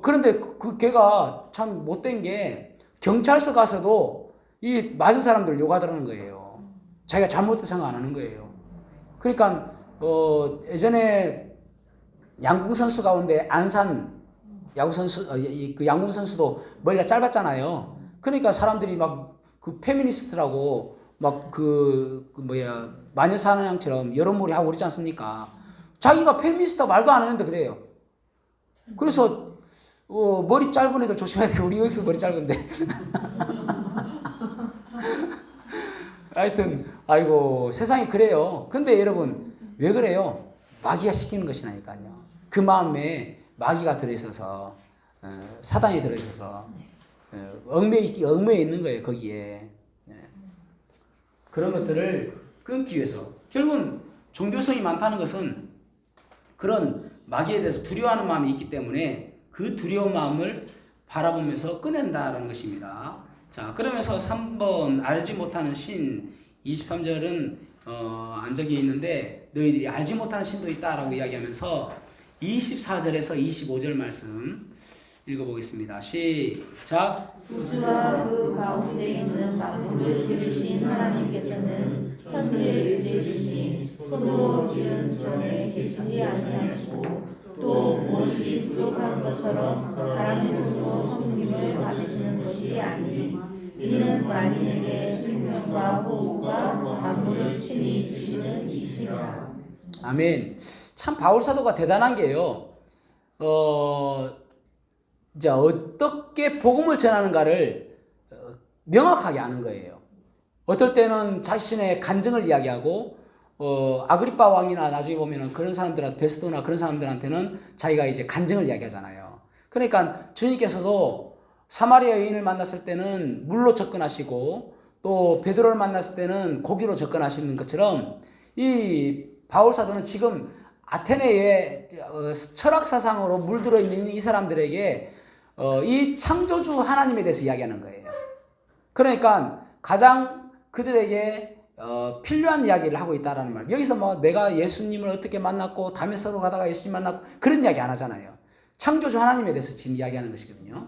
그런데 걔가 참 못된 게 경찰서 가서도 이 맞은 사람들 욕하더라는 거예요. 자기가 잘못된 생각 안 하는 거예요. 그러니까 예전에 양궁 선수 가운데 안산 야구 선수, 그 양궁 선수도 머리가 짧았잖아요. 그러니까 사람들이 막 그 페미니스트라고 막 마녀사냥처럼 여론몰이 하고 그러지 않습니까? 자기가 페미니스트가 말도 안 하는데 그래요. 그래서 머리 짧은 애들 조심해야 돼. 우리 여기서 머리 짧은데. 하여튼 아이고 세상이 그래요. 근데 여러분 왜 그래요? 마귀가 시키는 것이라니까요. 그 마음에 마귀가 들어있어서 사단이 들어있어서 얽매여 있는 거예요. 거기에. 그런 것들을 끊기 위해서 결국은 종교성이 많다는 것은 그런 마귀에 대해서 두려워하는 마음이 있기 때문에 그 두려운 마음을 바라보면서 꺼낸다는 것입니다. 자, 그러면서 3번 알지 못하는 신 23절은 안 적혀 있는데 너희들이 알지 못하는 신도 있다라고 이야기하면서 24절에서 25절 말씀 읽어보겠습니다. 시작. 우주와 그 가운데 있는 만물을 지으신 하나님께서는 천지의 주제시니 손으로 지은 전에 계시지 아니하시고 또 무엇이 부족한 것처럼 사람의 손으로 섬김을 받으시는 것이 아니니 이는 만인에게 생명과 호흡과 만물을 친히 주시는 이시라. 아멘. 참 바울 사도가 대단한 게요. 이제 어떻게 복음을 전하는가를 명확하게 아는 거예요. 어떨 때는 자신의 간증을 이야기하고 아그리파 왕이나 나중에 보면은 그런 사람들한테 베스도나 그런 사람들한테는 자기가 이제 간증을 이야기하잖아요. 그러니까 주님께서도 사마리아 여인을 만났을 때는 물로 접근하시고 또 베드로를 만났을 때는 고기로 접근하시는 것처럼 이 바울 사도는 지금 아테네의 철학 사상으로 물들어 있는 이 사람들에게 이 창조주 하나님에 대해서 이야기하는 거예요. 그러니까 가장 그들에게 필요한 이야기를 하고 있다라는 말. 여기서 뭐 내가 예수님을 어떻게 만났고 다메섹으로 가다가 예수님 만났고 그런 이야기 안 하잖아요. 창조주 하나님에 대해서 지금 이야기하는 것이거든요.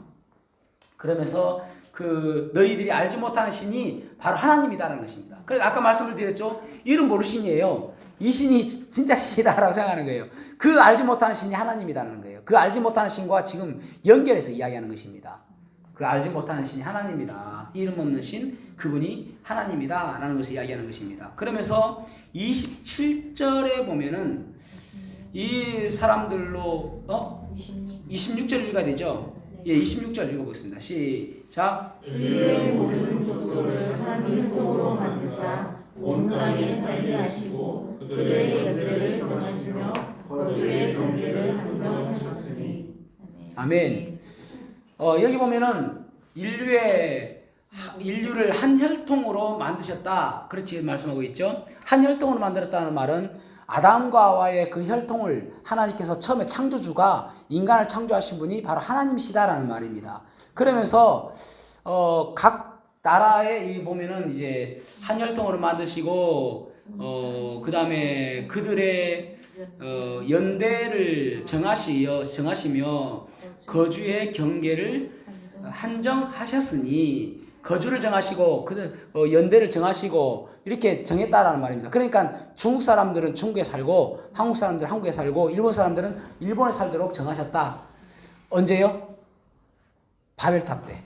그러면서 그 너희들이 알지 못하는 신이 바로 하나님이다라는 것입니다. 그래서 아까 말씀을 드렸죠. 이름 모를 신이에요. 이 신이 진짜 신이다라고 생각하는 거예요. 그 알지 못하는 신이 하나님이라는 거예요. 그 알지 못하는 신과 지금 연결해서 이야기하는 것입니다. 그 알지 못하는 신이 하나님이다. 이름 없는 신, 그분이 하나님이다 라는 것을 이야기하는 것입니다. 그러면서 27절에 보면은 이 사람들로 26절 읽어야 되죠? 예, 26절 읽어보겠습니다. 시작. 인류의 모든 족속을 하나님 통으로 만드사 온 땅에 살게 하시고 그들의 연대를 정하시며 거주의 경계를 한정하셨으니. 아멘. 여기 보면은 인류를 한 혈통으로 만드셨다. 그렇지 말씀하고 있죠. 한 혈통으로 만들었다는 말은 아담과 하와의 그 혈통을 하나님께서 처음에 창조주가 인간을 창조하신 분이 바로 하나님이시다라는 말입니다. 그러면서 각 나라에 이 보면은 이제 한 혈통으로 만드시고 그다음에 그들의 연대를 정하시며 거주의 경계를 한정하셨으니 거주를 정하시고 연대를 정하시고 이렇게 정했다라는 말입니다. 그러니까 중국 사람들은 중국에 살고 한국 사람들은 한국에 살고 일본 사람들은 일본에 살도록 정하셨다. 언제요? 바벨탑 때.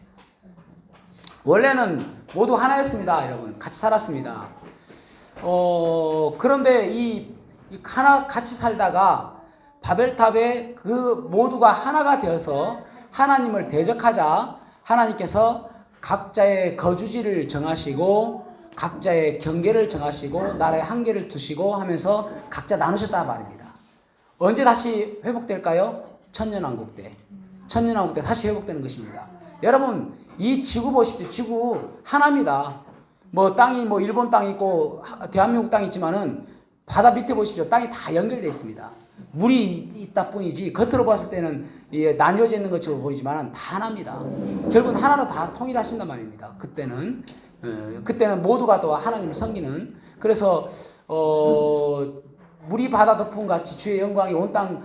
원래는 모두 하나였습니다, 여러분. 같이 살았습니다. 그런데 이 하나 같이 살다가 바벨탑에 그 모두가 하나가 되어서 하나님을 대적하자 하나님께서 각자의 거주지를 정하시고 각자의 경계를 정하시고 나라의 한계를 두시고 하면서 각자 나누셨다 말입니다. 언제 다시 회복될까요? 천년왕국 때. 천년왕국 때 다시 회복되는 것입니다. 여러분 이 지구 보십시오. 지구 하나입니다. 뭐 땅이 뭐 일본 땅이 있고 대한민국 땅이 있지만은 바다 밑에 보십시오. 땅이 다 연결되어 있습니다. 물이 있다 뿐이지 겉으로 봤을 때는 나뉘어져 있는 것처럼 보이지만 다 하나입니다. 결국은 하나로 다 통일하신단 말입니다. 그때는 모두가 또 하나님을 섬기는. 그래서 물이 바다 덮음 같이 주의 영광이 온 땅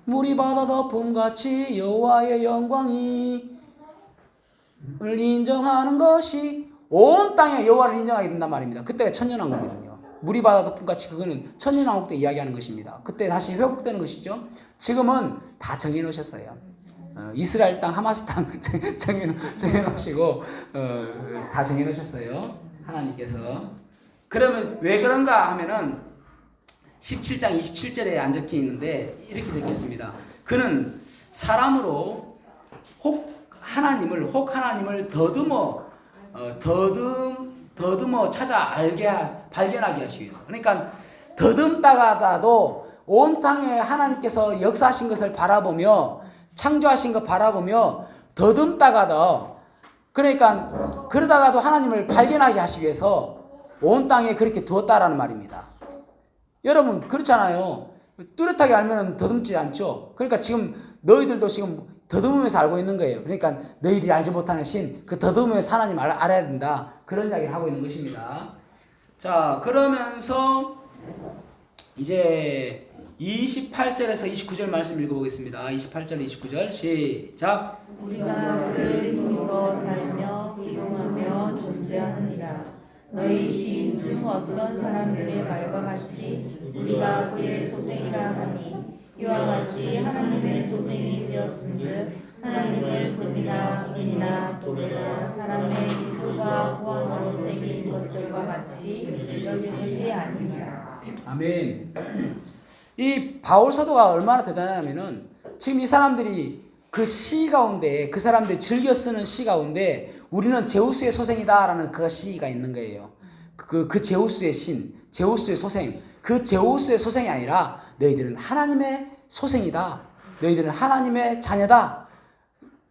물이 바다 덮음 같이 여호와의 영광이 을 인정하는 것이 온 땅에 여호와를 인정하게 된단 말입니다. 그때가 천년왕국이거든요. 물이 바다 덮음 같이 그거는 천년왕국 때 이야기하는 것입니다. 그때 다시 회복되는 것이죠. 지금은 다 정해놓으셨어요. 이스라엘 땅, 하마스 땅 정해놓으시고 다 정해놓으셨어요. 하나님께서. 그러면 왜 그런가 하면은 17장 27절에 안 적혀 있는데 이렇게 적혔습니다. 그는 사람으로 혹 하나님을 더듬어 찾아 발견하게 하시기 위해서. 그러니까 더듬다가도 온 땅에 하나님께서 역사하신 것을 바라보며 창조하신 것 바라보며 더듬다가도 그러니까 그러다가도 하나님을 발견하게 하시기 위해서 온 땅에 그렇게 두었다라는 말입니다. 여러분 그렇잖아요. 뚜렷하게 알면 더듬지 않죠. 그러니까 지금 너희들도 지금 더듬으면서 알고 있는 거예요. 그러니까 너희들이 알지 못하는 신, 그 더듬으면서 하나님 알아야 된다. 그런 이야기를 하고 있는 것입니다. 자, 그러면서 이제 28절에서 29절 말씀 읽어보겠습니다. 28절, 29절 시작. 우리가 그를 믿어 살며 기용하며 존재하느니라. 너희 시인 중 어떤 사람들의 말과 같이 우리가 그의 소생이라 하니 이와 같이 하나님의 소생이 되었은즉 하나님을 금이나 은이나 돌이나 사람의 기술과 호환으로 새긴 것들과 같이 여길 것이 아니니라. 아멘. 이 바울 사도가 얼마나 대단하냐면은 지금 이 사람들이 그 시 가운데 그 사람들이 즐겨 쓰는 시 가운데 우리는 제우스의 소생이다라는 그 시가 있는 거예요. 그 제우스의 신, 제우스의 소생, 그 제우스의 소생이 아니라 너희들은 하나님의 소생이다. 너희들은 하나님의 자녀다.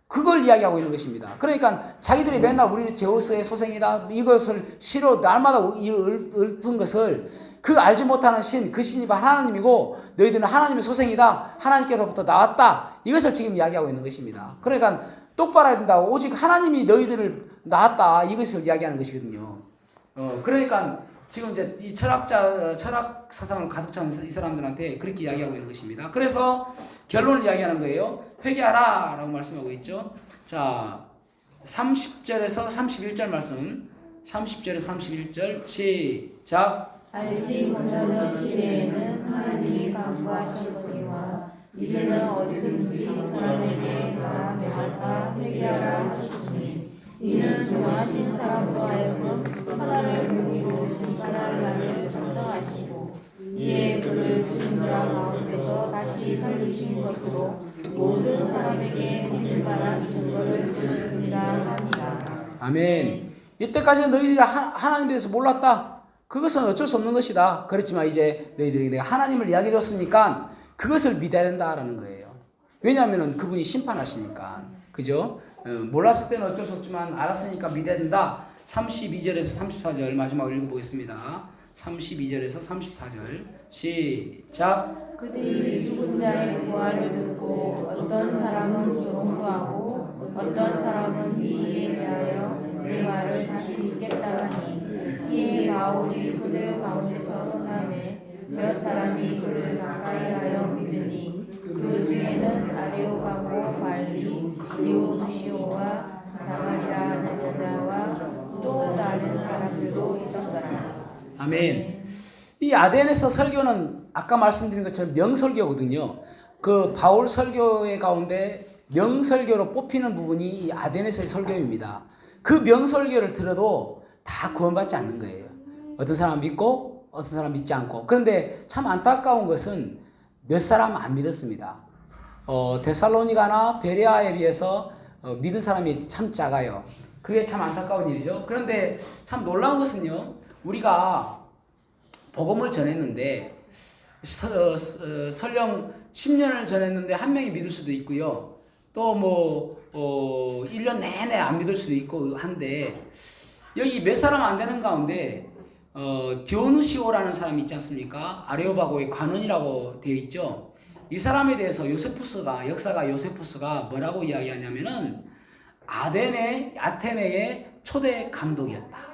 그걸 이야기하고 있는 것입니다. 그러니까 자기들이 맨날 우리는 제우스의 소생이다. 이것을 시로 날마다 읊은 것을 그 알지 못하는 신, 그 신이 하나님이고 너희들은 하나님의 소생이다. 하나님께로부터 나왔다. 이것을 지금 이야기하고 있는 것입니다. 그러니까 똑바로 해야 된다. 오직 하나님이 너희들을 낳았다. 이것을 이야기하는 것이거든요. 그러니까 지금 이제 이 철학 사상을 가득 찬 이 사람들한테 그렇게 이야기하고 있는 것입니다. 그래서 결론을 이야기하는 거예요. 회개하라 라고 말씀하고 있죠. 자, 30절에서 31절 말씀. 30절에서 31절 시작. 알지 못하는 시대에는 하나님이 강구하셨거니와 이제는 어디든지 사람에게 다 명하사 회개하라 하셨으니 이는 정하신 사람도 하여금 천하를 무리로 심판할 날을 작정하시고 이에 그를 죽은 자 가운데서 다시 살리신 것으로 모든 사람에게 믿을 만한 증거를 주셨으리라 하니라. 아멘. 이때까지는 너희들이 하나님에 대해서 몰랐다. 그것은 어쩔 수 없는 것이다. 그렇지만 이제 너희들에게 내가 하나님을 이야기해 줬으니까 그것을 믿어야 된다라는 거예요. 왜냐하면 그분이 심판하시니까. 그죠? 몰랐을 때는 어쩔 수 없지만 알았으니까 믿어야 된다. 32절에서 34절 마지막으로 읽어보겠습니다. 32절에서 34절 시작. 그들이 죽은 자의 부활을 듣고 어떤 사람은 조롱도 하고 어떤 사람은 이 일에 대하여 내 말을 다시 듣겠다 하니 이에 바울이 그들 가운데서 떠나매 몇 사람이 그를 가까이하여 믿으니 그 중에는 아레오가고 발리 디오누시오와 다말이라 하는 여자와 또 다른 사람들도 있었더라. 아멘. 이 아덴에서 설교는 아까 말씀드린 것처럼 명설교거든요. 그 바울 설교의 가운데 명설교로 뽑히는 부분이 이 아덴에서의 설교입니다. 그 명설교를 들어도 다 구원받지 않는 거예요. 어떤 사람 믿고 어떤 사람 믿지 않고. 그런데 참 안타까운 것은 몇 사람 안 믿었습니다. 데살로니가나 베레아에 비해서 믿은 사람이 참 작아요. 그게 참 안타까운 일이죠. 그런데 참 놀라운 것은요. 우리가 복음을 전했는데 설령 10년을 전했는데 한 명이 믿을 수도 있고요. 또 1년 내내 안 믿을 수도 있고 한데 여기 몇 사람 안 되는 가운데 디오누시오라는 사람이 있지 않습니까? 아레오바고의 관원이라고 되어 있죠. 이 사람에 대해서 역사가 요세푸스가 뭐라고 이야기하냐면은 아테네의 초대 감독이었다.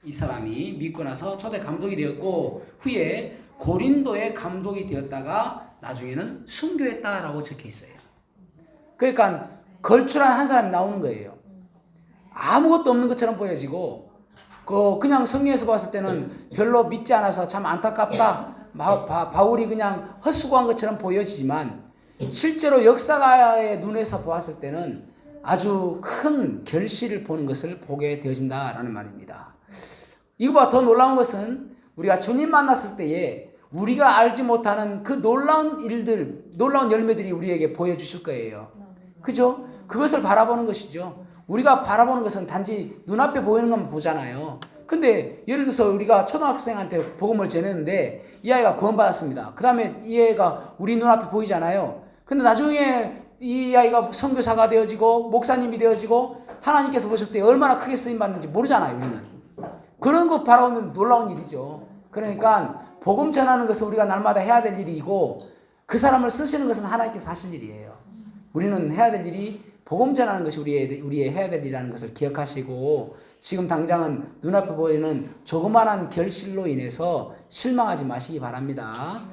이 사람이 믿고 나서 초대 감독이 되었고 후에 고린도의 감독이 되었다가 나중에는 순교했다라고 적혀 있어요. 그러니까 걸출한 한 사람이 나오는 거예요. 아무것도 없는 것처럼 보여지고 그냥 성경에서 봤을 때는 별로 믿지 않아서 참 안타깝다. 바울이 그냥 헛수고한 것처럼 보여지지만 실제로 역사가의 눈에서 보았을 때는 아주 큰 결실을 보는 것을 보게 되어진다라는 말입니다. 이거보다 더 놀라운 것은 우리가 주님 만났을 때에 우리가 알지 못하는 그 놀라운 일들, 놀라운 열매들이 우리에게 보여주실 거예요. 그죠? 그것을 바라보는 것이죠. 우리가 바라보는 것은 단지 눈앞에 보이는 것만 보잖아요. 근데 예를 들어서 우리가 초등학생한테 복음을 전했는데 이 아이가 구원받았습니다. 그 다음에 이 아이가 우리 눈앞에 보이잖아요. 근데 나중에 이 아이가 선교사가 되어지고 목사님이 되어지고 하나님께서 보실 때 얼마나 크게 쓰임받는지 모르잖아요. 우리는. 그런 거 바라보면 놀라운 일이죠. 그러니까 복음 전하는 것은 우리가 날마다 해야 될 일이고 그 사람을 쓰시는 것은 하나님께서 하실 일이에요. 우리는 해야 될 일이 복음 전하는 것이 우리의 해야 될 일이라는 것을 기억하시고 지금 당장은 눈앞에 보이는 조그만한 결실로 인해서 실망하지 마시기 바랍니다.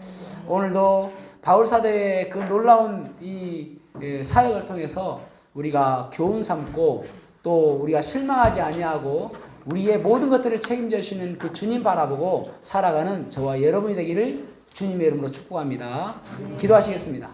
오늘도 바울사도의 그 놀라운 이 사역을 통해서 우리가 교훈 삼고 또 우리가 실망하지 아니하고 우리의 모든 것들을 책임져 주시는 그 주님 바라보고 살아가는 저와 여러분이 되기를 주님의 이름으로 축복합니다. 기도하시겠습니다.